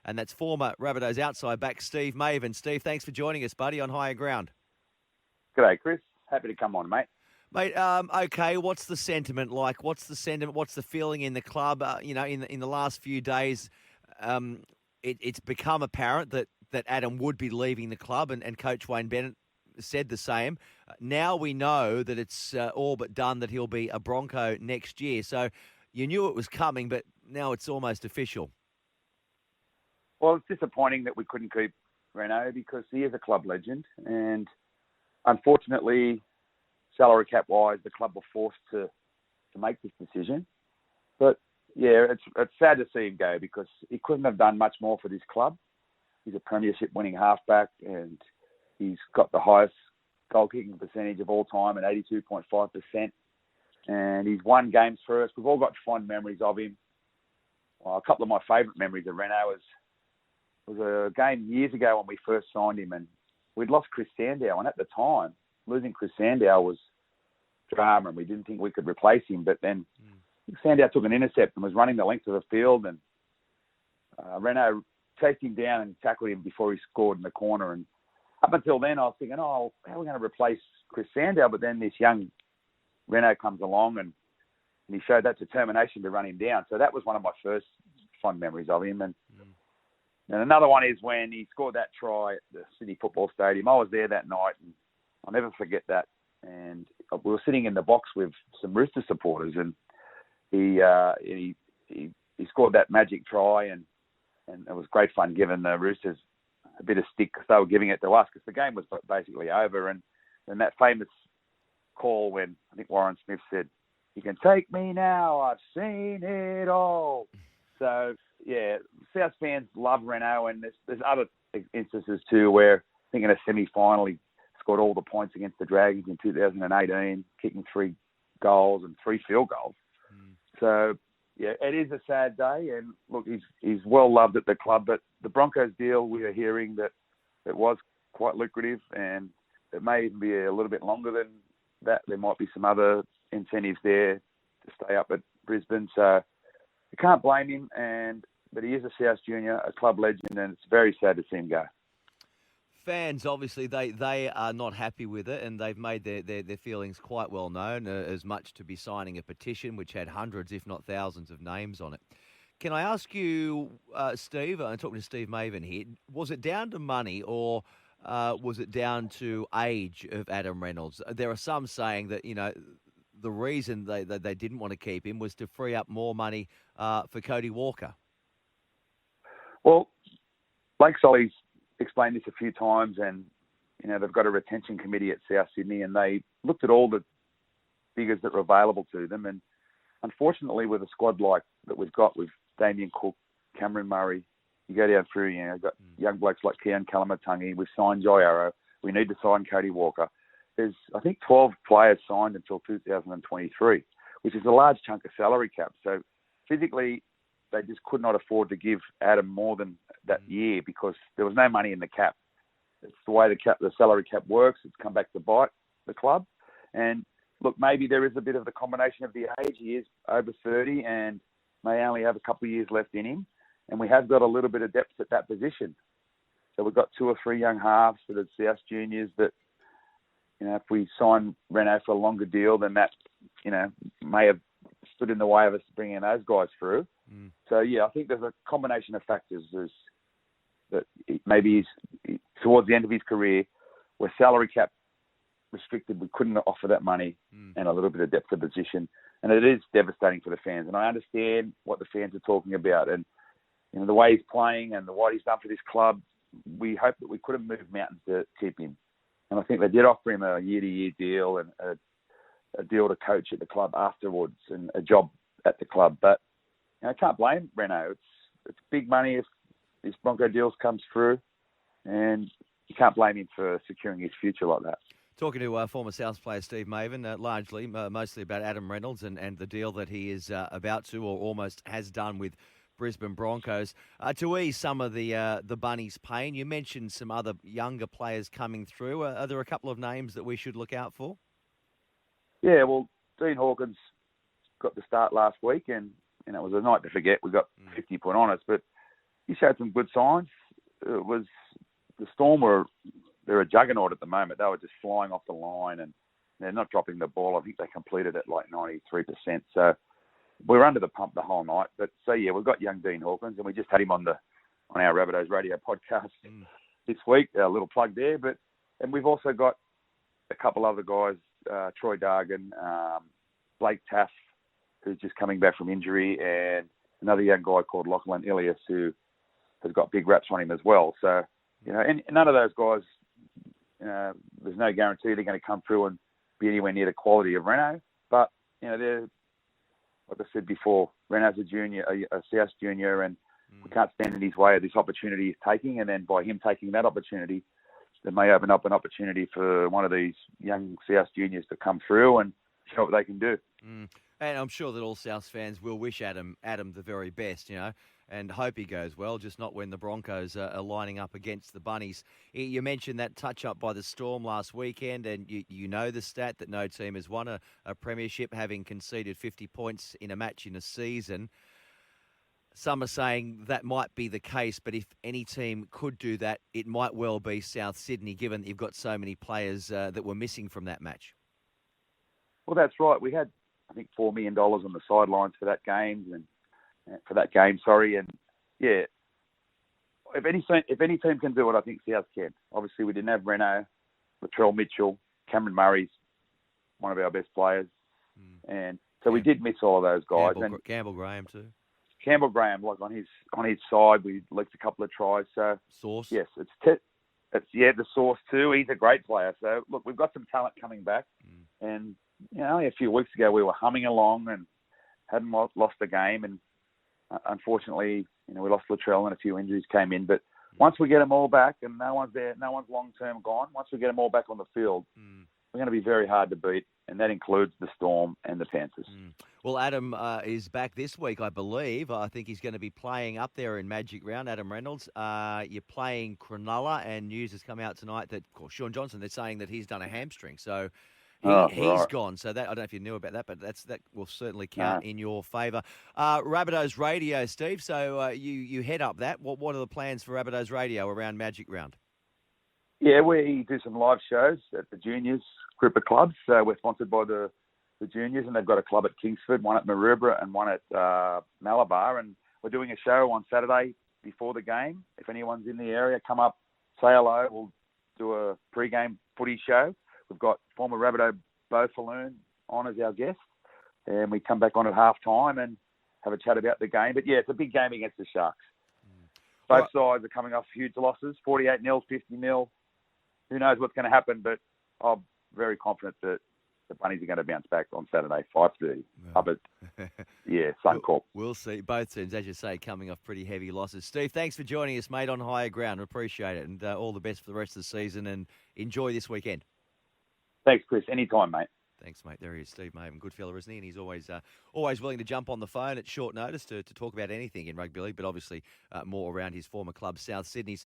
and that's former Rabbitohs outside back Steve Mavin. Steve, thanks for joining us, buddy, on Higher Ground. G'day, Chris. Happy to come on, mate. Mate, okay, what's the sentiment like? What's the feeling in the club? In the last few days, it's become apparent that Adam would be leaving the club, and Coach Wayne Bennett said the same. Now we know that it's all but done that he'll be a Bronco next year. So you knew it was coming, but now it's almost official. Well, it's disappointing that we couldn't keep Reynold because he is a club legend, and unfortunately, salary cap wise, the club were forced to make this decision. But yeah, it's sad to see him go because he couldn't have done much more for this club. He's a premiership winning halfback, and he's got the highest goal kicking percentage of all time at 82.5%. And he's won games for us. We've all got fond memories of him. Well, a couple of my favourite memories of Reynold was a game years ago when we first signed him, and we'd lost Chris Sandow, and at the time, losing Chris Sandow was drama, and we didn't think we could replace him. But then Sandow took an intercept and was running the length of the field, and Reynold chased him down and tackled him before he scored in the corner. And up until then, I was thinking, how are we going to replace Chris Sandow? But then this young Reynold comes along, and he showed that determination to run him down. So that was one of my first fond memories of him. And another one is when he scored that try at the Sydney Football Stadium. I was there that night, and I'll never forget that. And we were sitting in the box with some Rooster supporters, and he scored that magic try, and it was great fun giving the Roosters a bit of stick because they were giving it to us because the game was basically over. And that famous call when I think Warren Smith said, "You can take me now, I've seen it all." So yeah, South fans love Reynold, and there's other instances too where I think in a semi-final he scored all the points against the Dragons in 2018, kicking 3 goals and 3 field goals. So yeah, it is a sad day, and look, he's well loved at the club, but the Broncos deal we are hearing that it was quite lucrative, and it may even be a little bit longer than that. There might be some other incentives there to stay up at Brisbane, so you can't blame him. But he is a South junior, a club legend, and it's very sad to see him go. Fans, obviously, they are not happy with it, and they've made their feelings quite well known, as much to be signing a petition which had hundreds, if not thousands, of names on it. Can I ask you, Steve, I'm talking to Steve Mavin here, was it down to money or was it down to age of Adam Reynolds? There are some saying that, the reason they didn't want to keep him was to free up more money for Cody Walker. Well, Blake Solly's explained this a few times, and they've got a retention committee at South Sydney, and they looked at all the figures that were available to them, and unfortunately with a squad like that we've got with Damien Cook, Cameron Murray, you go down through, you've got young blokes like Keon Kalamatangi, we've signed Jai Arrow, we need to sign Cody Walker. There's, I think, 12 players signed until 2023, which is a large chunk of salary cap. So physically, they just could not afford to give Adam more than that year because there was no money in the cap. It's the way the salary cap works. It's come back to bite the club. And look, maybe there is a bit of the combination of the age. He is over 30 and may only have a couple of years left in him. And we have got a little bit of depth at that position. So we've got 2 or 3 young halves for the South juniors that, if we sign Reynold for a longer deal, then that, may have stood in the way of us bringing those guys through. So, yeah, I think there's a combination of factors. There's that maybe he's towards the end of his career, where salary cap restricted, we couldn't offer that money and a little bit of depth of position. And it is devastating for the fans. And I understand what the fans are talking about. And, the way he's playing and what he's done for this club, we hope that we could have moved mountains to keep him. And I think they did offer him a year-to-year deal and a deal to coach at the club afterwards and a job at the club. But I can't blame Reynold. It's big money if this Bronco deal comes through, and you can't blame him for securing his future like that. Talking to former South player Steve Mavin, mostly about Adam Reynolds and the deal that he is about to or almost has done with Brisbane Broncos. To ease some of the Bunnies' pain, you mentioned some other younger players coming through. Are there a couple of names that we should look out for? Yeah, well, Dean Hawkins got the start last week, and it was a night to forget. We got 50 put on us, but he showed some good signs. It was the Storm they're a juggernaut at the moment. They were just flying off the line and they're not dropping the ball. I think they completed it like 93%. So we were under the pump the whole night. But so yeah, we've got young Dean Hawkins, and we just had him on our Rabbitohs Radio podcast this week. A little plug there, and we've also got a couple other guys, Troy Dargan, Blake Taff, who's just coming back from injury, and another young guy called Lachlan Ilias, who has got big raps on him as well. So, and none of those guys, there's no guarantee they're going to come through and be anywhere near the quality of Reno. But, they're, like I said before, Reno's a junior, a South junior, and we can't stand in his way of this opportunity he's taking. And then by him taking that opportunity, it may open up an opportunity for one of these young South juniors to come through and show what they can do. And I'm sure that all South fans will wish Adam the very best, and hope he goes well, just not when the Broncos are lining up against the Bunnies. You mentioned that touch-up by the Storm last weekend, and you know the stat that no team has won a premiership having conceded 50 points in a match in a season. Some are saying that might be the case, but if any team could do that, it might well be South Sydney, given that you've got so many players that were missing from that match. Well, that's right. We had, I think, $4 million on the sidelines for that game, and yeah, if any team can do it, I think South can. Obviously, we didn't have Reno, Latrell Mitchell, Cameron Murray's one of our best players, and so we did miss all of those guys. Campbell Graham too. Campbell Graham, like on his side, we leaked a couple of tries. So Sauce, yes, it's the Sauce too. He's a great player. So look, we've got some talent coming back, and only a few weeks ago we were humming along and hadn't lost a game, and unfortunately, we lost Latrell and a few injuries came in. But once we get them all back, and no one's there, no one's long term gone. Once we get them all back on the field, we're going to be very hard to beat, and that includes the Storm and the Panthers. Well, Adam is back this week, I believe. I think he's going to be playing up there in Magic Round, Adam Reynolds. You're playing Cronulla, and news has come out tonight that, of course, Sean Johnson, they're saying that he's done a hamstring. So he's gone. So that I don't know if you knew about that, but that will certainly count in your favour. Rabbitohs Radio, Steve. So you head up that. What are the plans for Rabbitohs Radio around Magic Round? Yeah, we do some live shows at the juniors group of clubs. We're sponsored by the juniors, and they've got a club at Kingsford, one at Maroubra and one at Malabar. And we're doing a show on Saturday before the game. If anyone's in the area, come up, say hello. We'll do a pre-game footy show. We've got former Rabbitoh Bo Falloon on as our guest, and we come back on at half-time and have a chat about the game. But, yeah, it's a big game against the Sharks. Both sides are coming off huge losses, 48-0, 50-0. Who knows what's going to happen, but I'm very confident that the Bunnies are going to bounce back on Saturday, 5:30, up at, Suncorp. We'll see. Both teams, as you say, coming off pretty heavy losses. Steve, thanks for joining us, mate, on Higher Ground. Appreciate it, and all the best for the rest of the season, and enjoy this weekend. Thanks, Chris. Anytime, mate. Thanks, mate. There he is, Steve Mavin. Good fella, isn't he? And he's always willing to jump on the phone at short notice to talk about anything in rugby league, but obviously more around his former club, South Sydney's.